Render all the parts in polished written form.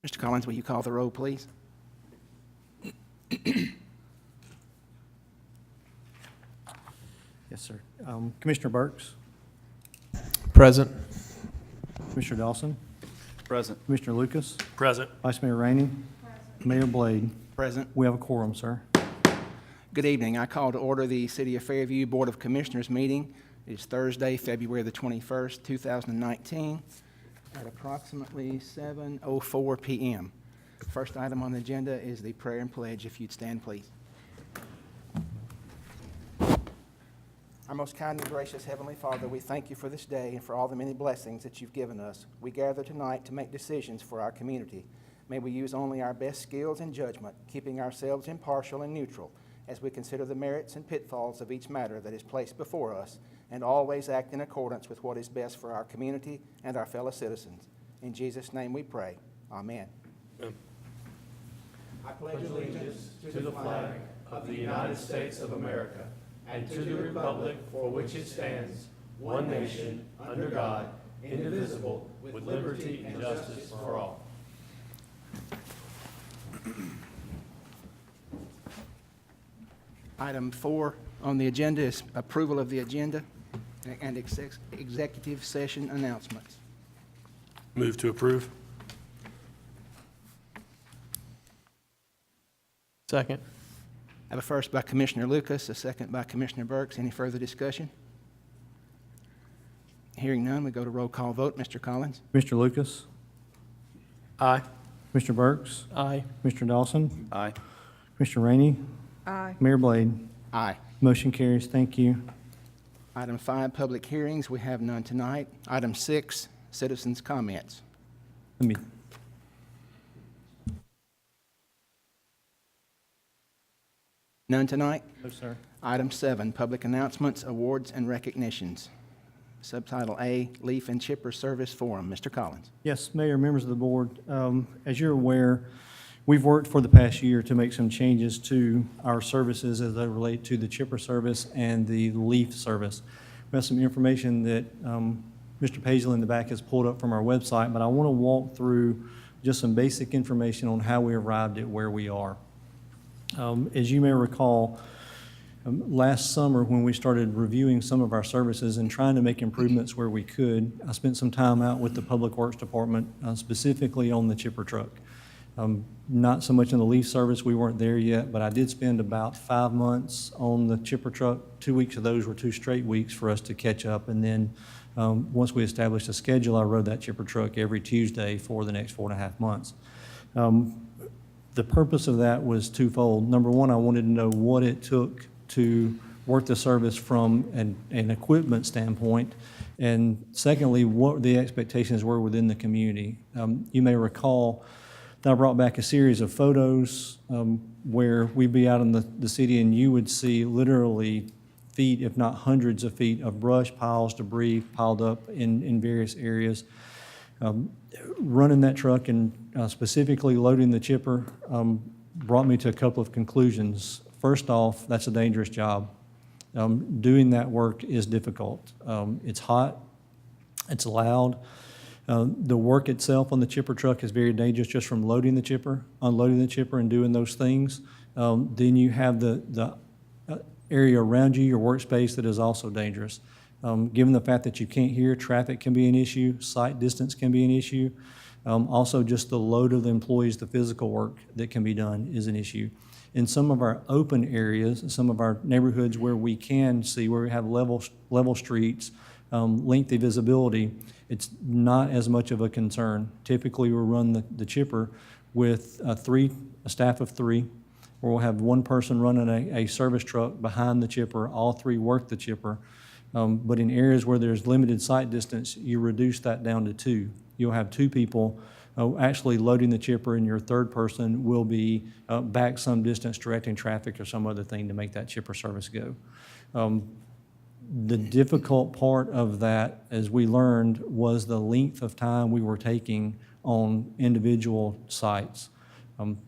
Mr. Collins, will you call the roll, please? Yes, sir. Commissioner Burks, Present. Commissioner Dawson, Present. Commissioner Lucas, Present. Vice Mayor Rainey, Mayor Blade. Present. We have a quorum, sir. Good evening. I call to order the City of Fairview Board of Commissioners meeting. It is Thursday, February the 21st, 2019, at approximately 7:04 p.m. First item on the agenda is the prayer and pledge. If you'd stand, please. Our most kind and gracious Heavenly Father, we thank you for this day and for all the many blessings that you've given us. We gather tonight to make decisions for our community. May we use only our best skills and judgment, keeping ourselves impartial and neutral as we consider the merits and pitfalls of each matter that is placed before us, and always act in accordance with what is best for our community and our fellow citizens. In Jesus' name we pray. Amen. I pledge allegiance To the flag of the United States of America and to the republic for which it stands, one nation, under God, indivisible, with liberty and justice for all. Item 4 on the agenda is approval of the agenda and executive session announcements. Move to approve. Second. I have a first by Commissioner Lucas, a second by Commissioner Burks. Any further discussion? Hearing none, we go to roll call vote. Mr. Collins? Commissioner Lucas, Aye. Commissioner Burks, Aye. Commissioner Dawson, Aye. Commissioner Rainey, Aye. Mayor Blade. Aye. Motion carries. Thank you. Item 5, public hearings. We have none tonight. Item 6, citizens' comments. Let me, None tonight. no, sir. Item 7, public announcements, awards, and recognitions. Subtitle A, Leaf and Chipper Service Forum. Mr. Collins. Yes, Mayor, members of the board, as you're aware, we've worked for the past year to make some changes to our services as they relate to the chipper service and the leaf service. We have some information that Mr. Paisley in the back has pulled up from our website, but I want to walk through just some basic information on how we arrived at where we are. As you may recall, last summer when we started reviewing some of our services and trying to make improvements where we could, I spent some time out with the Public Works Department, specifically on the chipper truck. Not so much in the leaf service, we weren't there yet, but I did spend about 5 months on the chipper truck. 2 weeks of those were 2 straight weeks for us to catch up, and then once we established a schedule, I rode that chipper truck every Tuesday for the next 4.5 months. The purpose of that was twofold. Number one, I wanted to know what it took to work the service from an equipment standpoint, and secondly, what the expectations were within the community. You may recall that I brought back a series of photos where we'd be out in the city and you would see literally feet, if not hundreds of feet, of brush piles, debris piled up in various areas. Running that truck and specifically loading the chipper brought me to a couple of conclusions. First off, that's a dangerous job. Doing that work is difficult. It's hot, it's loud. The work itself on the chipper truck is very dangerous just from loading the chipper, unloading the chipper, and doing those things. Then you have the area around you, your workspace, that is also dangerous. Given the fact that you can't hear, traffic can be an issue, sight distance can be an issue. Also, just the load of the employees, the physical work that can be done is an issue. In some of our open areas, some of our neighborhoods where we can see, where we have level streets, lengthy visibility, it's not as much of a concern. Typically, we'll run the chipper with a staff of 3, or we'll have one person running a service truck behind the chipper. All 3 work the chipper. But in areas where there's limited sight distance, you reduce that down to 2. You'll have 2 people actually loading the chipper, and your third person will be back some distance directing traffic or some other thing to make that chipper service go. The difficult part of that, as we learned, was the length of time we were taking on individual sites.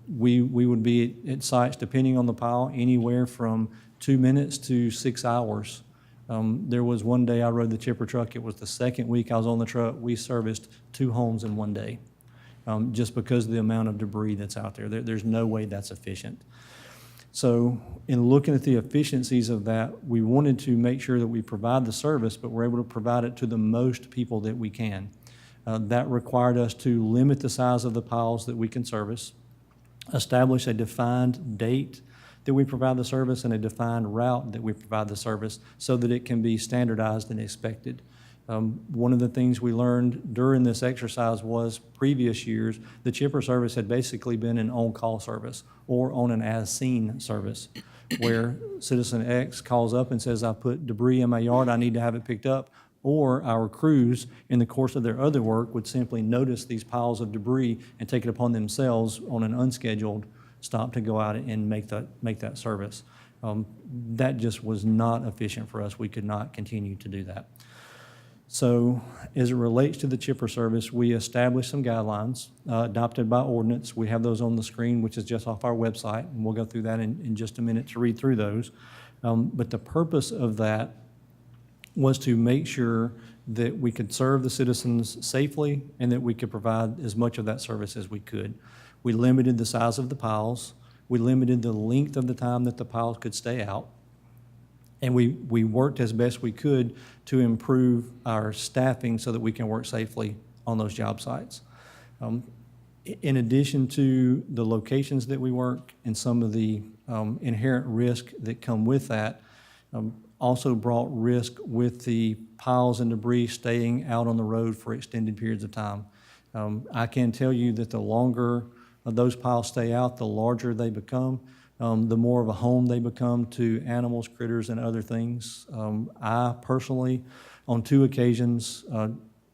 We would be at sites, depending on the pile, anywhere from 2 minutes to 6 hours. There was one day I rode the chipper truck. It was the second week I was on the truck. We serviced 2 homes in one day. just because of the amount of debris that's out there. There's no way that's efficient. So in looking at the efficiencies of that, we wanted to make sure that we provide the service, but we're able to provide it to the most people that we can. That required us to limit the size of the piles that we can service, establish a defined date that we provide the service and a defined route that we provide the service so that it can be standardized and expected. One of the things we learned during this exercise was previous years, the chipper service had basically been an on-call service or on an as-seen service, where citizen X calls up and says, I put debris in my yard, I need to have it picked up. Or our crews, in the course of their other work, would simply notice these piles of debris and take it upon themselves on an unscheduled stop to go out and make that service. That just was not efficient for us. We could not continue to do that. So as it relates to the chipper service, we established some guidelines adopted by ordinance. We have those on the screen, which is just off our website, and we'll go through that in just a minute to read through those. But the purpose of that was to make sure that we could serve the citizens safely and that we could provide as much of that service as we could. We limited the size of the piles. We limited the length of the time that the piles could stay out. And we worked as best we could to improve our staffing so that we can work safely on those job sites. In addition to the locations that we work and some of the inherent risk that come with that, also brought risk with the piles and debris staying out on the road for extended periods of time. I can tell you that the longer those piles stay out, the larger they become, the more of a home they become to animals, critters, and other things. I personally, on 2 occasions,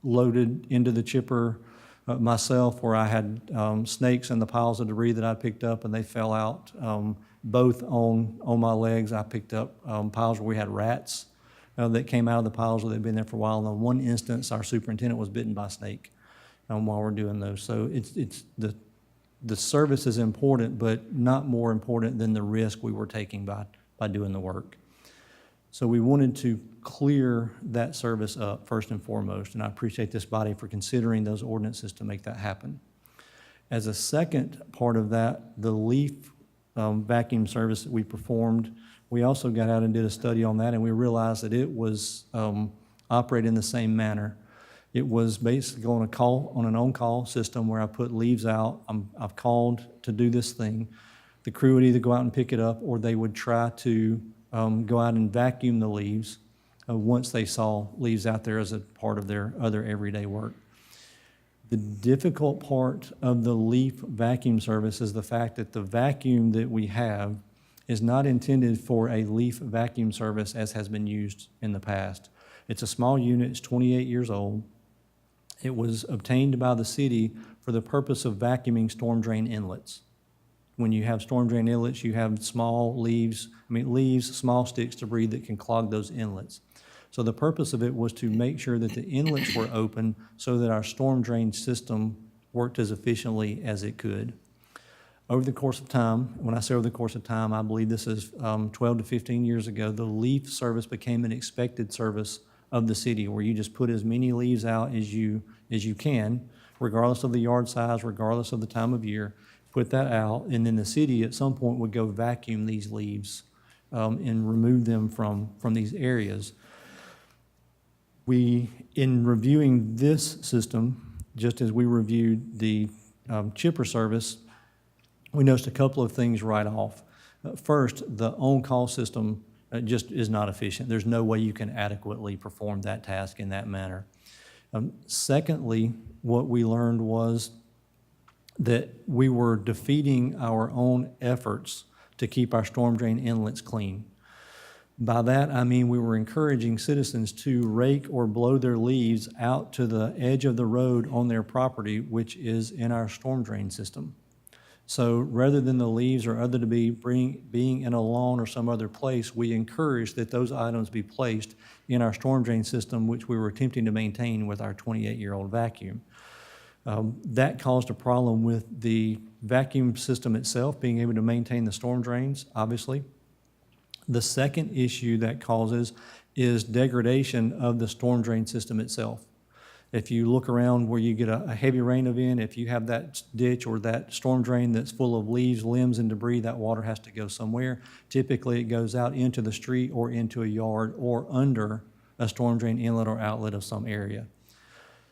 loaded into the chipper myself where I had snakes in the piles of debris that I picked up and they fell out. Both on my legs, I picked up piles where we had rats that came out of the piles where they'd been there for a while. And in one instance, our superintendent was bitten by a snake while we're doing those. So it's the service is important, but not more important than the risk we were taking by doing the work. So we wanted to clear that service up first and foremost, and I appreciate this body for considering those ordinances to make that happen. As a second part of that, the leaf vacuum service that we performed, we also got out and did a study on that, and we realized that it was operated in the same manner. It was basically on an on-call system where I put leaves out. I've called to do this thing. The crew would either go out and pick it up, or they would try to go out and vacuum the leaves once they saw leaves out there as a part of their other everyday work. The difficult part of the leaf vacuum service is the fact that the vacuum that we have is not intended for a leaf vacuum service as has been used in the past. It's a small unit, it's 28 years old. It was obtained by the city for the purpose of vacuuming storm drain inlets. When you have storm drain inlets, you have leaves, small sticks, debris that can clog those inlets. So the purpose of it was to make sure that the inlets were open so that our storm drain system worked as efficiently as it could. Over the course of time, when I say over the course of time, I believe this is 12 to 15 years ago, the leaf service became an expected service of the city, where you just put as many leaves out as you can, regardless of the yard size, regardless of the time of year, put that out, and then the city at some point would go vacuum these leaves and remove them from these areas. In reviewing this system, just as we reviewed the chipper service, we noticed a couple of things right off. First, the on-call system just is not efficient. There's no way you can adequately perform that task in that manner. Secondly, what we learned was that we were defeating our own efforts to keep our storm drain inlets clean. By that, I mean we were encouraging citizens to rake or blow their leaves out to the edge of the road on their property, which is in our storm drain system. So rather than the leaves or other debris being in a lawn or some other place, we encouraged that those items be placed in our storm drain system, which we were attempting to maintain with our 28-year-old vacuum. That caused a problem with the vacuum system itself being able to maintain the storm drains, obviously. The second issue that causes is degradation of the storm drain system itself. If you look around where you get a heavy rain event, if you have that ditch or that storm drain that's full of leaves, limbs, and debris, that water has to go somewhere. Typically, it goes out into the street or into a yard or under a storm drain inlet or outlet of some area.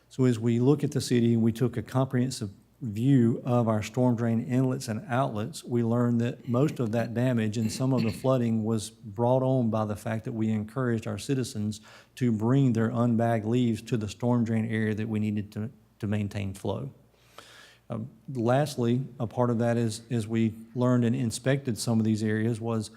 So as we look at the city, we took a comprehensive view of our storm drain inlets and outlets. We learned that most of that damage and some of the flooding was brought on by the fact that we encouraged our citizens to bring their unbagged leaves to the storm drain area that we needed to maintain flow. Lastly, a part of that is we learned and inspected some of these areas was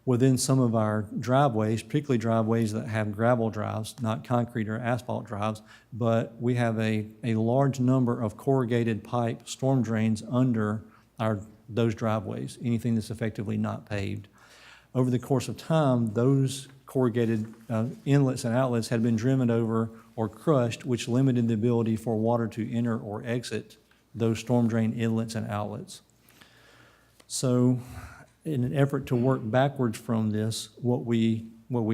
within some of our driveways, particularly driveways that have gravel drives, not concrete or asphalt drives, but we have a large number of corrugated pipe storm drains under those driveways, anything that's effectively not paved. Over the course of time, those corrugated inlets and outlets had been driven over or crushed, which limited the ability for water to enter or exit those storm drain inlets and outlets. So in an effort to work backwards from this, what we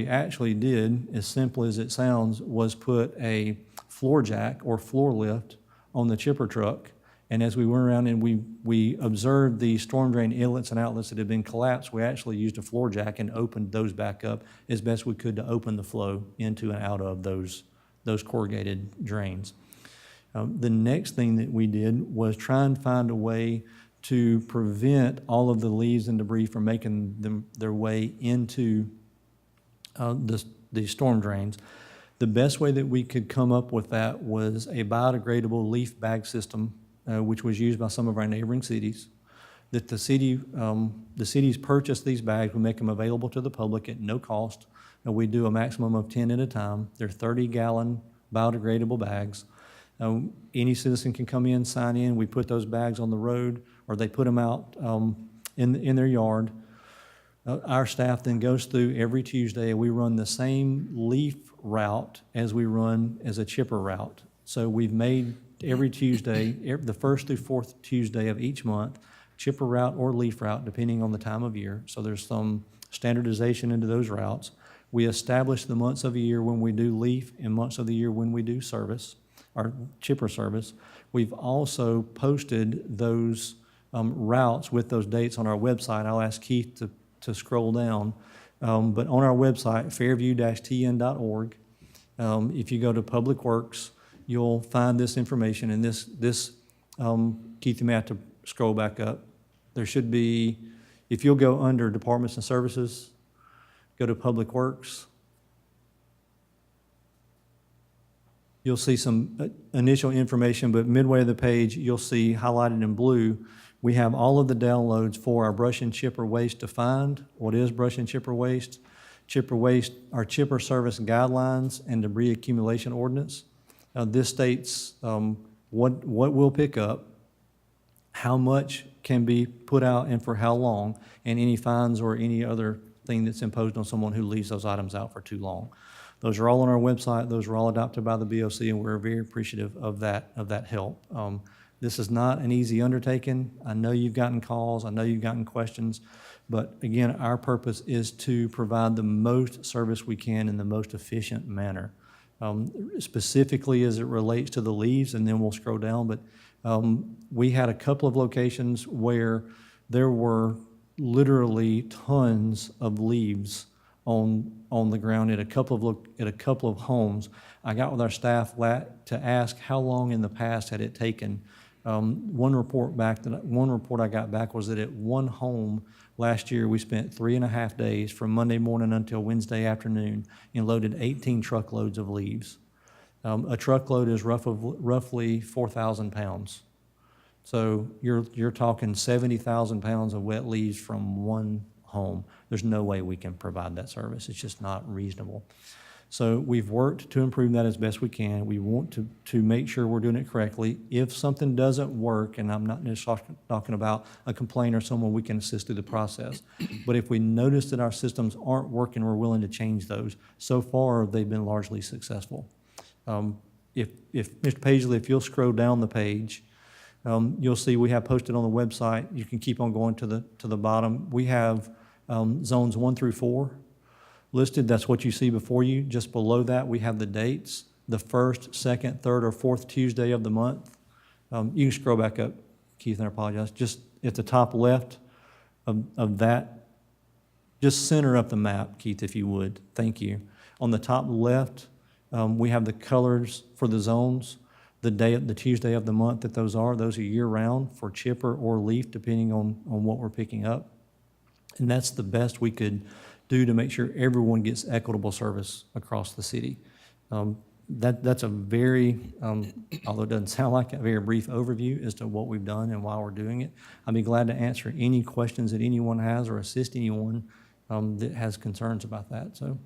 actually did, as simple as it sounds, was put a floor jack or floor lift on the chipper truck. And as we went around and we observed the storm drain inlets and outlets that had been collapsed, we actually used a floor jack and opened those back up as best we could to open the flow into and out of those corrugated drains. The next thing that we did was try and find a way to prevent all of the leaves and debris from making their way into the storm drains. The best way that we could come up with that was a biodegradable leaf bag system, which was used by some of our neighboring cities. That the cities purchase these bags, we make them available to the public at no cost, and we do a maximum of 10 at a time. They're 30-gallon biodegradable bags. Any citizen can come in, sign in, we put those bags on the road, or they put them out in their yard. Our staff then goes through every Tuesday, and we run the same leaf route as we run as a chipper route. So we've made every Tuesday, the first through fourth Tuesday of each month, chipper route or leaf route, depending on the time of year. So there's some standardization into those routes. We establish the months of the year when we do leaf and months of the year when we do service, our chipper service. We've also posted those routes with those dates on our website. I'll ask Keith to scroll down. But on our website, fairview-tn.org, if you go to Public Works, you'll find this information. And this Keith, you may have to scroll back up. There should be, if you'll go under Departments and Services, go to Public Works, you'll see some initial information, but midway of the page, you'll see highlighted in blue, we have all of the downloads for our brush and chipper waste defined. What is brush and chipper waste? Chipper waste, our chipper service guidelines and debris accumulation ordinance. This states what we'll pick up, how much can be put out and for how long, and any fines or any other thing that's imposed on someone who leaves those items out for too long. Those are all on our website. Those are all adopted by the BOC, and we're very appreciative of that help. This is not an easy undertaking. I know you've gotten calls. I know you've gotten questions. But again, our purpose is to provide the most service we can in the most efficient manner. Specifically as it relates to the leaves, and then we'll scroll down, but we had a couple of locations where there were literally tons of leaves on the ground at a couple of homes. I got with our staff to ask how long in the past had it taken. One report I got back was that at one home last year we spent 3.5 days from Monday morning until Wednesday afternoon and loaded 18 truckloads of leaves. A truckload is roughly 4,000 pounds. So you're talking 70,000 pounds of wet leaves from one home. There's no way we can provide that service. It's just not reasonable. So we've worked to improve that as best we can. We want to make sure we're doing it correctly. If something doesn't work, and I'm not just talking about a complaint or someone we can assist through the process, but if we notice that our systems aren't working, we're willing to change those. So far, they've been largely successful. If Mr. Paisley, if you'll scroll down the page, you'll see we have posted on the website. You can keep on going to the bottom. We have zones 1 through 4 listed. That's what you see before you. Just below that, we have the dates. the first, second, third, or fourth Tuesday of the month. You can scroll back up, Keith, and I apologize. Just at the top left of that, just center up the map, Keith, if you would. Thank you. On the top left, we have the colors for the zones, the Tuesday of the month that those are. Those are year-round for chipper or leaf, depending on what we're picking up. And that's the best we could do to make sure everyone gets equitable service across the city. That's a very, although it doesn't sound like a very brief overview as to what we've done and why we're doing it. I'd be glad to answer any questions that anyone has or assist anyone that has concerns about that. So,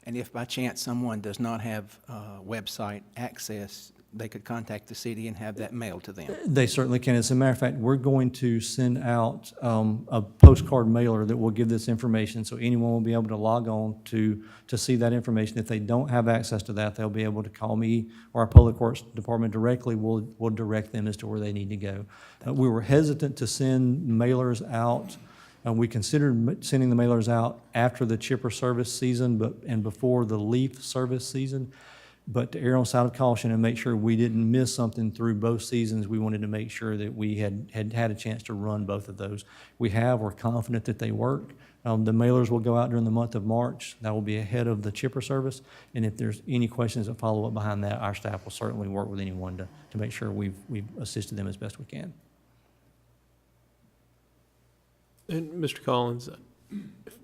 And if by chance someone does not have website access, they could contact the city and have that mailed to them. they certainly can. As a matter of fact, we're going to send out a postcard mailer that will give this information, so anyone will be able to log on to see that information. If they don't have access to that, they'll be able to call me or our Public Works Department directly. We'll direct them as to where they need to go. We were hesitant to send mailers out. We considered sending the mailers out after the chipper service season and before the leaf service season. But to err on the side of caution and make sure we didn't miss something through both seasons, we wanted to make sure that we had a chance to run both of those. We're confident that they work. The mailers will go out during the month of March. That will be ahead of the chipper service. And if there's any questions that follow up behind that, our staff will certainly work with anyone to make sure we've assisted them as best we can. And Mr. Collins,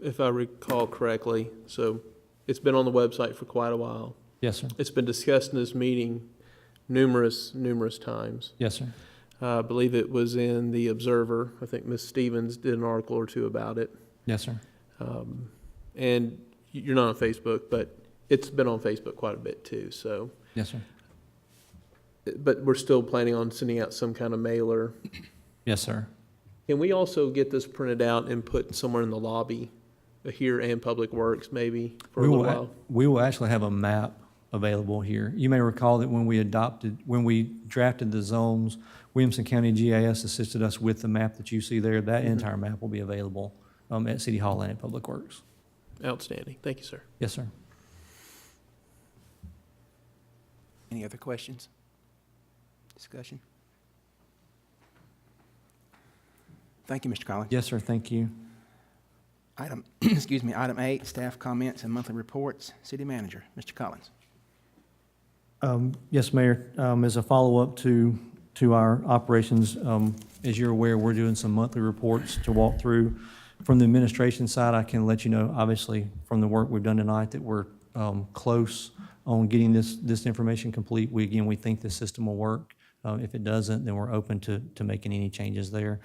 if I recall correctly, so it's been on the website for quite a while. Yes, sir. It's been discussed in this meeting numerous times. Yes, sir. I believe it was in the Observer. I think Ms. Stevens did an article or two about it. Yes, sir. And you're not on Facebook, but it's been on Facebook quite a bit too, so. Yes, sir. But we're still planning on sending out some kind of mailer. Yes, sir. Can we also get this printed out and put somewhere in the lobby, here and Public Works maybe, for a little while? We will actually have a map available here. You may recall that when we drafted the zones, Williamson County GIS assisted us with the map that you see there. That entire map will be available at City Hall and at Public Works. Outstanding. Thank you, sir. Yes, sir. Any other questions? Discussion? Thank you, Mr. Collins. Yes, sir. Thank you. Item 8, staff comments and monthly reports. City Manager, Mr. Collins. Yes, Mayor. As a follow-up to our operations, as you're aware, we're doing some monthly reports to walk through. From the administration side, I can let you know, obviously, from the work we've done tonight, that we're close on getting this information complete. We think the system will work. If it doesn't, then we're open to making any changes there.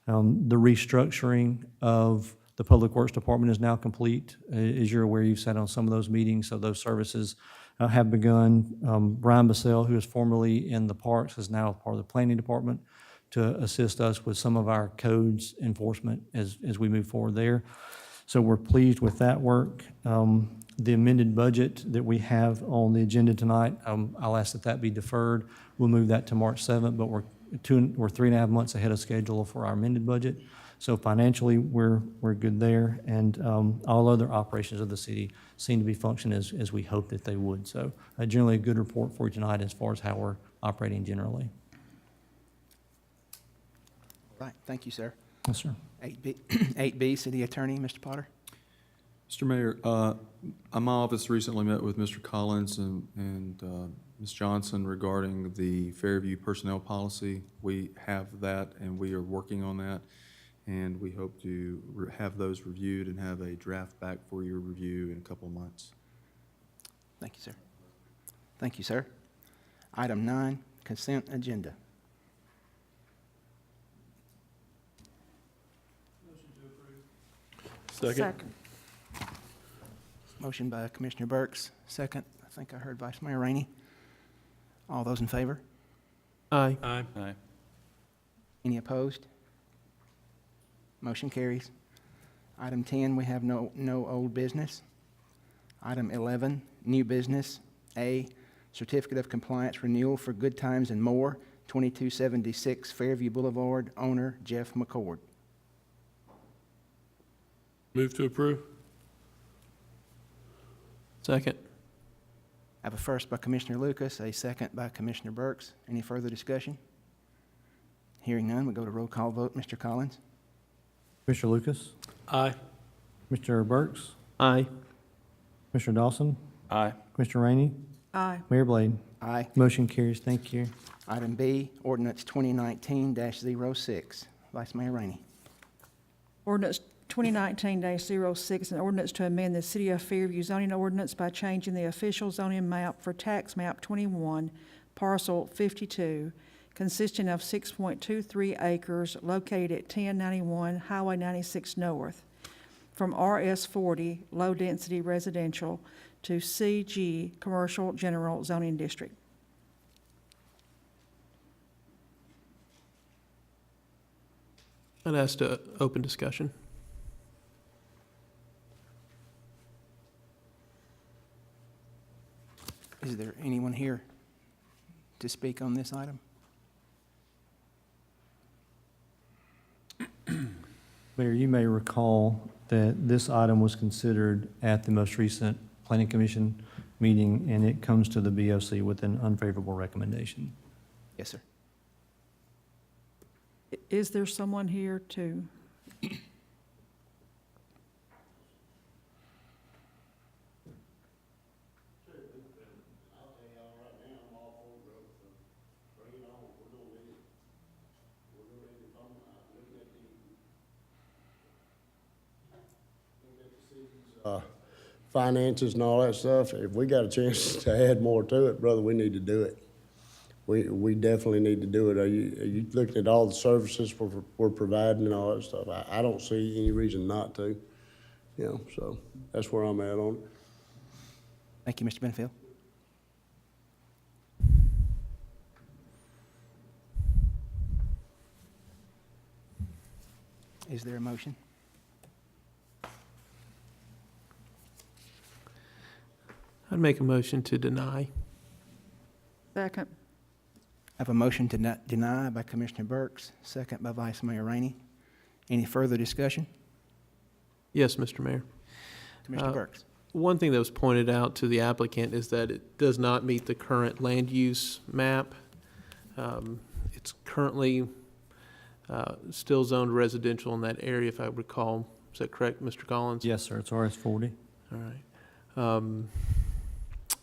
The restructuring of the Public Works Department is now complete. As you're aware, you've sat on some of those meetings, so those services have begun. Brian Bassell, who is formerly in the Parks, is now part of the Planning Department to assist us with some of our codes enforcement as we move forward there. So we're pleased with that work. The amended budget that we have on the agenda tonight, I'll ask that be deferred. We'll move that to March 7th, but we're 3.5 months ahead of schedule for our amended budget. So financially, we're good there, and all other operations of the city seem to be functioning as we hoped that they would. So generally a good report for you tonight as far as how we're operating generally. Right, thank you, sir. Yes, sir. 8B, City Attorney, Mr. Potter. Mr. Mayor, my office recently met with Mr. Collins and Ms. Johnson regarding the Fairview personnel policy. We have that, and we are working on that, and we hope to have those reviewed and have a draft back for your review in a couple of months. Thank you, sir. Thank you, sir. Item 9, consent agenda. Second. Motion by Commissioner Burks, second. I think I heard Vice Mayor Rainey. All those in favor? Aye. Aye. Any opposed? Motion carries. Item 10, we have no old business. Item 11, new business. A, Certificate of Compliance Renewal for Good Times and More, 2276 Fairview Boulevard, owner Jeff McCord. Move to approve. Second. I have a first by Commissioner Lucas, a second by Commissioner Burks. Any further discussion? Hearing none, we go to roll call vote. Mr. Collins? Commissioner Lucas? Aye. Mr. Burks? Aye. Commissioner Dawson? Aye. Commissioner Rainey? Aye. Mayor Blade? Aye. Motion carries. Thank you. Item B, ordinance 2019-06. Vice Mayor Rainey. Ordinance 2019-06, an ordinance to amend the City of Fairview zoning ordinance by changing the official zoning map for tax map 21, parcel 52, consisting of 6.23 acres located at 1091 Highway 96 North, from RS40, low-density residential, to CG, commercial general zoning district. I'd ask to open discussion. Is there anyone here to speak on this item? Mayor, you may recall that this item was considered at the most recent Planning Commission meeting, and it comes to the BOC with an unfavorable recommendation. Yes, sir. Is there someone here to? Finances and all that stuff, if we got a chance to add more to it, brother, we need to do it. We definitely need to do it. Are you looking at all the services we're providing and all that stuff? I don't see any reason not to, you know, so that's where I'm at on it. Thank you, Mr. Benefield. Is there a motion? I'd make a motion to deny. Second. I have a motion to deny by Commissioner Burks, second by Vice Mayor Rainey. Any further discussion? Yes, Mr. Mayor. Commissioner Burks. One thing that was pointed out to the applicant is that it does not meet the current land use map. It's currently still zoned residential in that area, if I recall. Is that correct, Mr. Collins? Yes, sir, it's RS40. All right.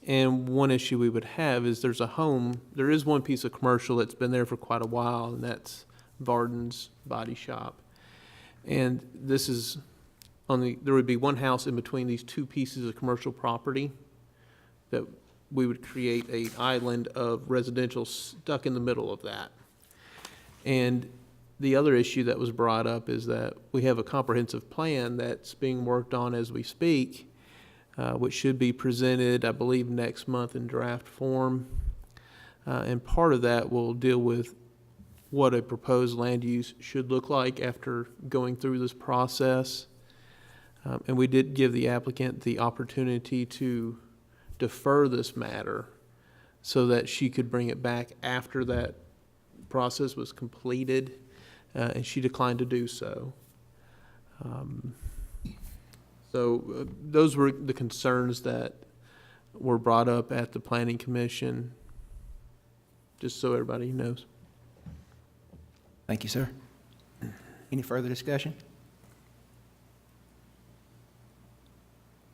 And one issue we would have is there is one piece of commercial that's been there for quite a while, and that's Varden's Body Shop. And this is there would be one house in between these two pieces of commercial property that we would create an island of residential stuck in the middle of that. And the other issue that was brought up is that we have a comprehensive plan that's being worked on as we speak, which should be presented, I believe, next month in draft form. And part of that will deal with what a proposed land use should look like after going through this process. And we did give the applicant the opportunity to defer this matter so that she could bring it back after that process was completed, and she declined to do so. So those were the concerns that were brought up at the Planning Commission, just so everybody knows. Thank you, sir. Any further discussion?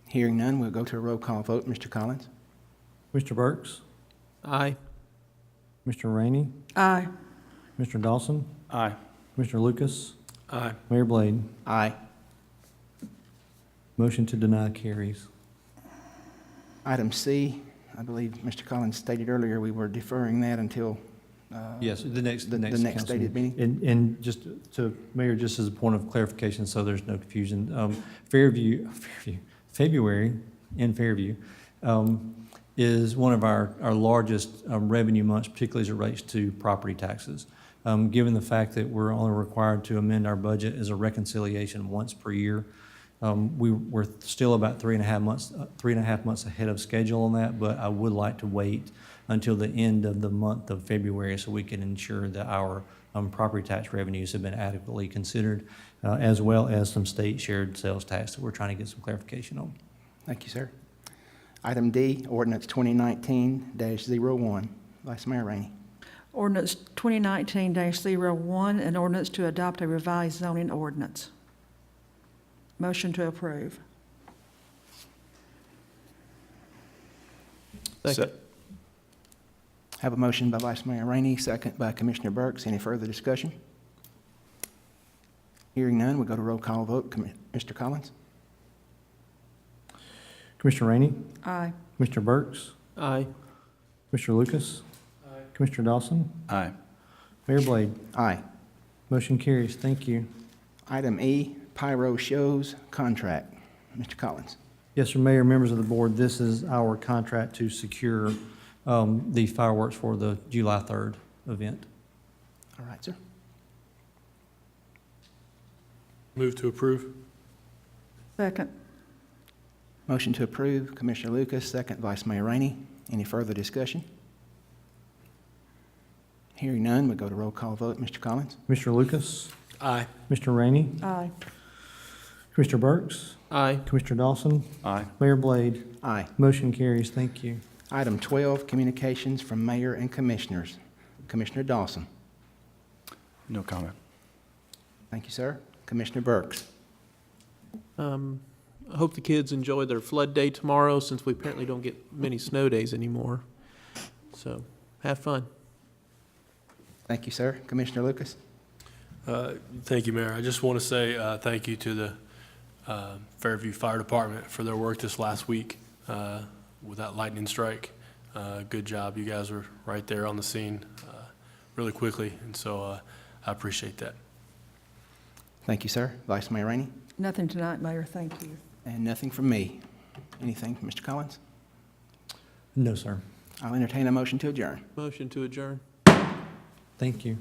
Hearing none, we'll go to a roll call vote. Mr. Collins? Mr. Burks? Aye. Mr. Rainey? Aye. Mr. Dawson? Aye. Mr. Lucas? Aye. Mayor Blade? Aye. Motion to deny carries. Item C, I believe Mr. Collins stated earlier we were deferring that until Yes, the next next stated meeting. And just to, Mayor, just as a point of clarification, so there's no confusion, February in Fairview is one of our largest revenue months, particularly as it relates to property taxes. Given the fact that we're only required to amend our budget as a reconciliation once per year, we're still about 3.5 months ahead of schedule on that, but I would like to wait until the end of the month of February so we can ensure that our property tax revenues have been adequately considered, as well as some state shared sales tax that we're trying to get some clarification on. Thank you, sir. Item D, ordinance 2019-01. Vice Mayor Rainey. Ordinance 2019-01, an ordinance to adopt a revised zoning ordinance. Motion to approve. Second. Have a motion by Vice Mayor Rainey, second by Commissioner Burks. Any further discussion? Hearing none, we go to roll call vote. Mr. Collins? Commissioner Rainey, Aye. Commissioner Burks, Aye. Commissioner Lucas, Commissioner Dawson, Aye. Mayor Blade. Aye. Motion carries. Thank you. Item E, Pyro Shows Contract. Mr. Collins? Yes, sir, Mayor, members of the board, this is our contract to secure the fireworks for the July 3rd event. All right, sir. Move to approve. Second. Motion to approve, Commissioner Lucas, second Vice Mayor Rainey. Any further discussion? Hearing none, we go to roll call vote. Mr. Collins? Commissioner Lucas, Aye. Commissioner Rainey, Aye. Commissioner Burks, Aye. Commissioner Dawson, Aye. Mayor Blade. Aye. Motion carries. Thank you. Item 12, communications from mayor and commissioners. Commissioner Dawson? No comment. Thank you, sir. Commissioner Burks? I hope the kids enjoy their flood day tomorrow, since we apparently don't get many snow days anymore. So, have fun. Thank you, sir. Commissioner Lucas? Thank you, Mayor. I just want to say thank you to the Fairview Fire Department for their work this last week with that lightning strike. Good job. You guys were right there on the scene really quickly, and so I appreciate that. Thank you, sir. Vice Mayor Rainey? Nothing tonight, Mayor. Thank you. And nothing from me. Anything from Mr. Collins? No, sir. I'll entertain a motion to adjourn. Motion to adjourn. Thank you.